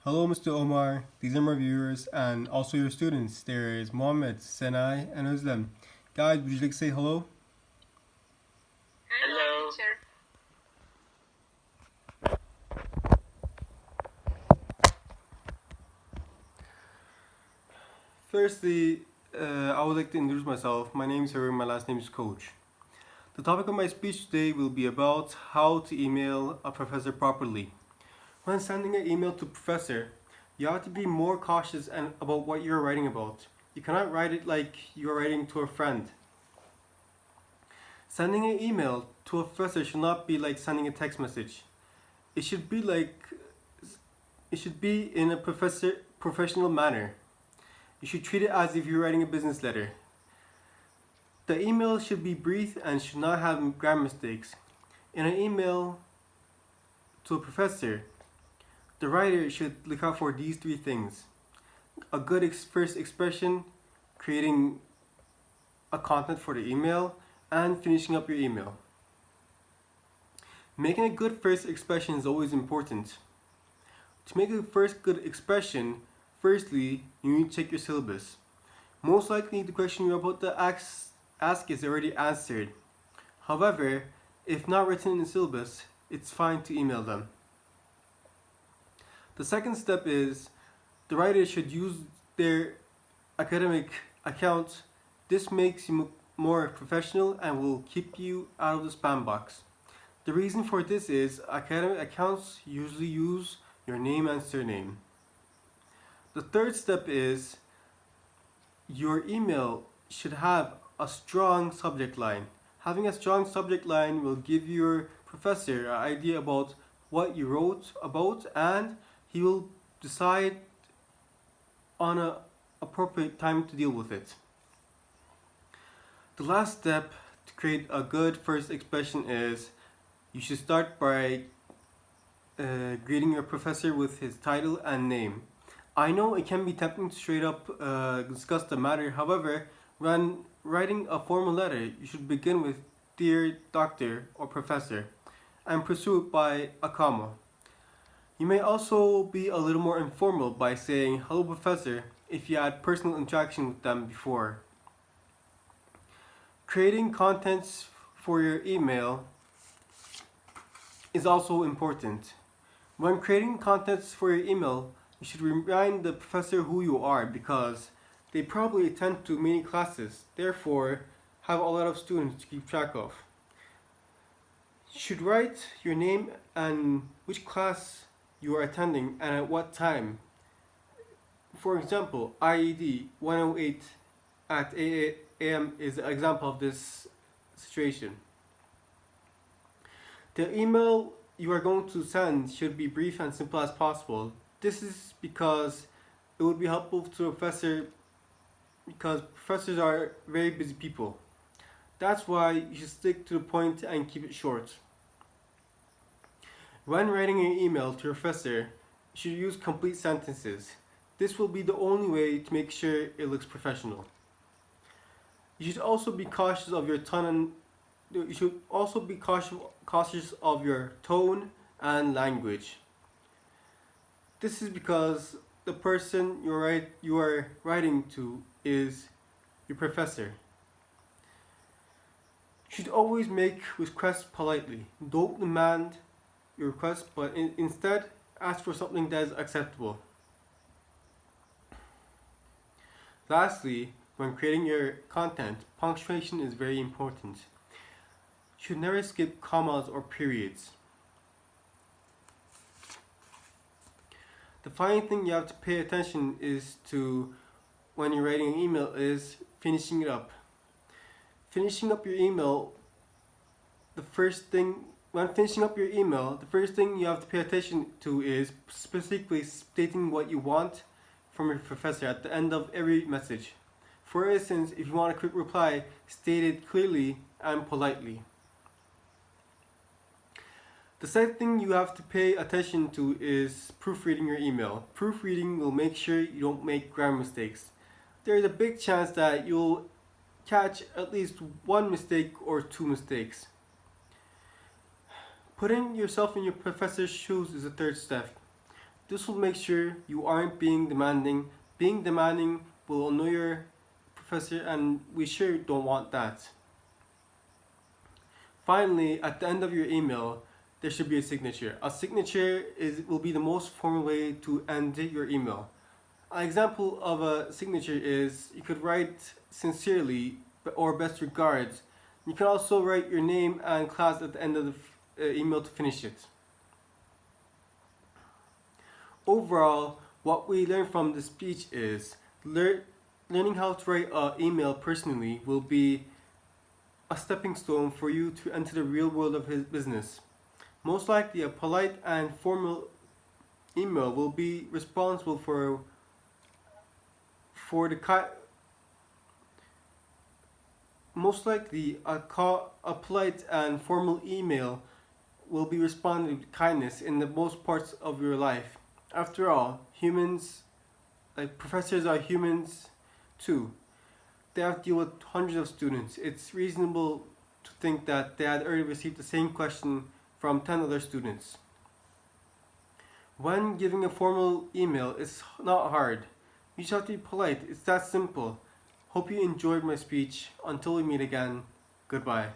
Hello, Mr. Omar. These are my viewers and also your students. There is Mohammed, Senai, and Özlem. Guys, would you like to say hello? Hello. Teacher. Firstly, I would like to introduce myself. My name is Harun, my last name is Koç. The topic of my speech today will be about how to email a professor properly. When sending an email to a professor, you have to be more cautious and about what you're writing about. You cannot write it like you're writing to a friend. Sending an email to a professor should not be like sending a text message. It should be like it should be in a professional manner. You should treat it as if you're writing a business letter. The email should be brief and should not have grammar mistakes. In an email to a professor, the writer should look out for these three things: a good first expression, creating a content for the email, and finishing up your email. Making a good first expression is always important. To make a first good expression, firstly, you need to check your syllabus. Most likely, the question you're about to ask is already answered. However, if not written in the syllabus, it's fine to email them. The second step is the writer should use their academic account. This makes you more professional and will keep you out of the spam box. The reason for this is academic accounts usually use your name and surname. The third step is your email should have a strong subject line. Having a strong subject line will give your professor an idea about what you wrote about, and he will decide on an appropriate time to deal with it. The last step to create a good first expression is you should start by greeting your professor with his title and name. I know it can be tempting to straight up discuss the matter. However, when writing a formal letter, you should begin with "Dear Doctor" or "Professor" and pursue it by a comma. You may also be a little more informal by saying "Hello, Professor" if you had personal interaction with them before. Creating contents for your email is also important. When creating contents for your email, you should remind the professor who you are because they probably attend to many classes, therefore have a lot of students to keep track of. You should write your name and which class you are attending and at what time. For example, IED 108 at 8 a.m. is an example of this situation. The email you are going to send should be brief and simple as possible. This is because it would be helpful to a professor because professors are very busy people. That's why you should stick to the point and keep it short. When writing an email to your professor, you should use complete sentences. This will be the only way to make sure it looks professional. You should also be cautious of your tone and you should also be cautious of your tone and language. This is because the person you are writing to is your professor. You should always make requests politely. Don't demand your request, but instead ask for something that is acceptable. Lastly, when creating your content, punctuation is very important. You should never skip commas or periods. The final thing you have to pay attention is to when you're writing an email is finishing it up. Finishing up your email, the first thing you have to pay attention to is specifically stating what you want from your professor at the end of every message. For instance, if you want a quick reply, state it clearly and politely. The second thing you have to pay attention to is proofreading your email. Proofreading will make sure you don't make grammar mistakes. There is a big chance that you'll catch at least one mistake or two mistakes. Putting yourself in your professor's shoes is the third step. This will make sure you aren't being demanding. Being demanding will annoy your professor, and we sure don't want that. Finally, at the end of your email, there should be a signature. A signature will be the most formal way to end your email. An example of a signature is you could write sincerely or best regards. You can also write your name and class at the end of the email to finish it. Overall, what we learn from this speech is learning how to write an email personally will be a stepping stone for you to enter the real world of his business. Most likely, a polite and formal email will be responsible for the most likely a polite and formal email will be responded with kindness in the most parts of your life. After all, humans, like professors, are humans too. They have to deal with hundreds of students. It's reasonable to think that they had already received the same question from 10 other students. When giving a formal email, it's not hard. You just have to be polite. It's that simple. Hope you enjoyed my speech. Until we meet again, goodbye.